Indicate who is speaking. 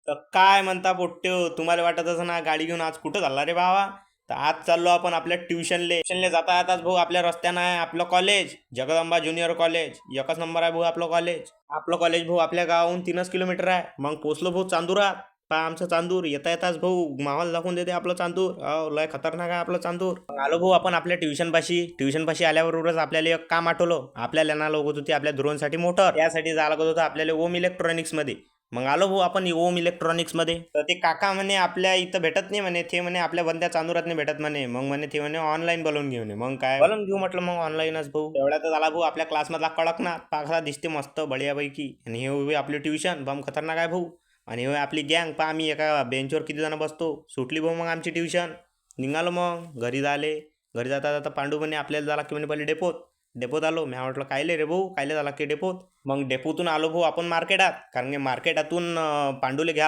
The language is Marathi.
Speaker 1: तर काय म्हणता पोट्ट्यो, तुम्हाला वाटत असं ना गाडी घेऊन आज कुठं चालला रे भावा? तर आज चाललो आपण आपल्या ट्युशनले जाता येताच भाऊ आपल्या रस्त्यानं आहे आपलं कॉलेज, जगदंबा ज्युनियर कॉलेज. एकच नंबर आहे भाऊ आपलं कॉलेज. आपलं कॉलेज भाऊ आपल्या गावाहून 3 किलोमीटर आहे. मग पोचलो भाऊ चांदुरात. पहा आमचं चांदूर. येता येताच भाऊ माहोल दाखवून देते आपलं चांदूर. लय खतरनाक आहे आपलं चांदूर. मग आलो भाऊ आपण आपल्या ट्युशन पाशी आल्याबरोबरच आपल्याला एक काम आठवलं. आपल्याला ना लागत होती आपल्या ध्रुवसाठी मोटर, त्यासाठी जायला लागत होतं आपल्याला ओम इलेक्ट्रॉनिक्स मध्ये. मग आलो भाऊ आपण ओम इलेक्ट्रॉनिक्स मध्ये. तर ते काका म्हणे आपल्या इथं भेटत नाही म्हणे, ते म्हणे आपल्या बंद्या चांदुरात नाही भेटत म्हणे. मग म्हणे ते म्हणे ऑनलाईन बोलवून घेऊ. मग काय बोलवून घेऊ म्हटलं, मग ऑनलाईनच भाऊ. एवढ्यात झाला भाऊ आपल्या क्लासमधला कडकनाथ पाखरा दिसते मस्त बढियापैकी. आणि हे उभी आपली ट्युशन बम खतरनाक आहे भाऊ. आणि हे आपली गँग पहा, आम्ही एका बेंचवर किती जण बसतो. सुटली भाऊ मग आमची ट्युशन. निघालो मग घरी झाले. घरी जाता जाता पांडू म्हणे आपल्याला झाला की म्हणे पहिले डेपोत आलो. मी म्हटलं कायले रे भाऊ, कायले झाला की डेपोत. मग डेपोतून आलो भाऊ आपण मार्केटात, कारण की मार्केटातून पांडूले घ्या